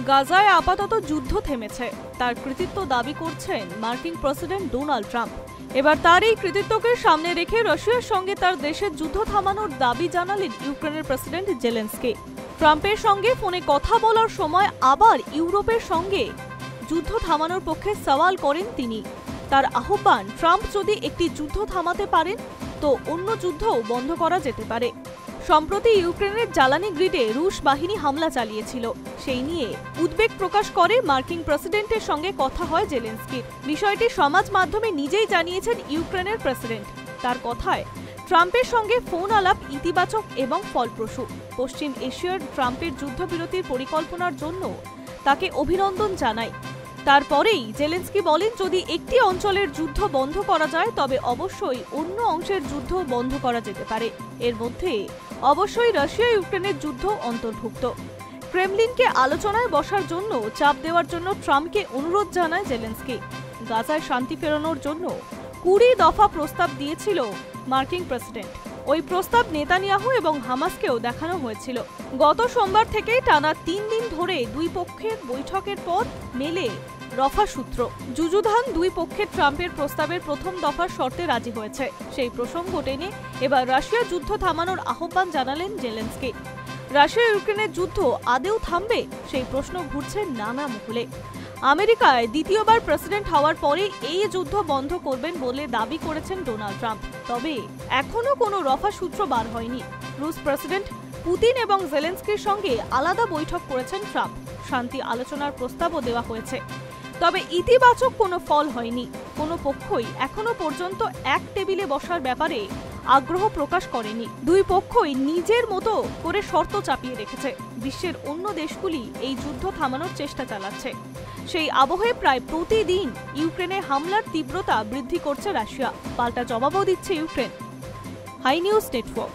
গাজায় আপাতত যুদ্ধ থেমেছে, তার কৃতিত্ব দাবি করছেন মার্কিন প্রেসিডেন্ট ডোনাল্ড ট্রাম্প। এবার তার এই কৃতিত্বকে সামনে রেখে রাশিয়ার সঙ্গে তার দেশের যুদ্ধ থামানোর দাবি জানালেন ইউক্রেনের প্রেসিডেন্ট জেলেনস্কি। ট্রাম্পের সঙ্গে ফোনে কথা বলার সময় আবার ইউরোপের সঙ্গে যুদ্ধ থামানোর পক্ষে সওয়াল করেন তিনি। তার আহ্বান, ট্রাম্প যদি একটি যুদ্ধ থামাতে পারেন তো অন্য যুদ্ধও বন্ধ করা যেতে পারে। সম্প্রতি ইউক্রেনের জ্বালানি গ্রিডে রুশ বাহিনী হামলা চালিয়েছিল, সেই নিয়ে উদ্বেগ প্রকাশ করে মার্কিন প্রেসিডেন্টের সঙ্গে কথা হয় জেলেনস্কির। বিষয়টি সমাজ মাধ্যমে নিজেই জানিয়েছেন ইউক্রেনের প্রেসিডেন্ট। তার কথায়, ট্রাম্পের সঙ্গে ফোন আলাপ ইতিবাচক এবং ফলপ্রসূ। পশ্চিম এশিয়ার ট্রাম্পের যুদ্ধবিরতির পরিকল্পনার জন্য তাকে অভিনন্দন জানায়। তারপরেই জেলেনস্কি বলেন, যদি একটি অঞ্চলের যুদ্ধ বন্ধ করা যায় তবে অবশ্যই অন্য অংশের যুদ্ধ বন্ধ করা যেতে পারে। এর মধ্যে অবশ্যই রাশিয়া ইউক্রেনের যুদ্ধ অন্তর্ভুক্ত। ক্রেমলিনকে আলোচনায় বসার জন্য চাপ দেওয়ার জন্য ট্রাম্পকে অনুরোধ জানায় জেলেনস্কি। গাজায় শান্তি ফেরানোর জন্য 20 দফা প্রস্তাব দিয়েছিল মার্কিন প্রেসিডেন্ট। ওই প্রস্তাব নেতানিয়াহু এবং হামাসকেও দেখানো হয়েছিল। গত সোমবার থেকেই টানা 3 দিন ধরে দুই পক্ষের বৈঠকের পর মেলে রফা সূত্র। যুযুধান দুই পক্ষের ট্রাম্পের প্রস্তাবের প্রথম দফার শর্তে রাজি হয়েছে। সেই প্রসঙ্গ টেনে এবার রাশিয়া যুদ্ধ থামানোর আহ্বান জানালেন জেলেনস্কি। রাশিয়া ইউক্রেনের যুদ্ধ আদেও থামবে, সেই প্রশ্ন ঘুরছে নানা মহলে। আমেরিকায় দ্বিতীয়বার প্রেসিডেন্ট হওয়ার পরে এই যুদ্ধ বন্ধ করবেন বলে দাবি করেছেন ডোনাল্ড ট্রাম্প। তবে এখনো কোনো রফা সূত্র বার হয়নি। রুশ প্রেসিডেন্ট পুতিন এবং জেলেনস্কির সঙ্গে আলাদা বৈঠক করেছেন ট্রাম্প। শান্তি আলোচনার প্রস্তাবও দেওয়া হয়েছে, তবে ইতিবাচক কোনো ফল হয়নি। কোনো পক্ষই এখনো পর্যন্ত এক টেবিলে বসার ব্যাপারে আগ্রহ প্রকাশ করেনি। দুই পক্ষই নিজের মতো করে শর্ত চাপিয়ে রেখেছে। বিশ্বের অন্য দেশগুলি এই যুদ্ধ থামানোর চেষ্টা চালাচ্ছে। সেই আবহে প্রায় প্রতিদিন ইউক্রেনে হামলার তীব্রতা বৃদ্ধি করছে রাশিয়া। পাল্টা জবাবও দিচ্ছে ইউক্রেন। High news network.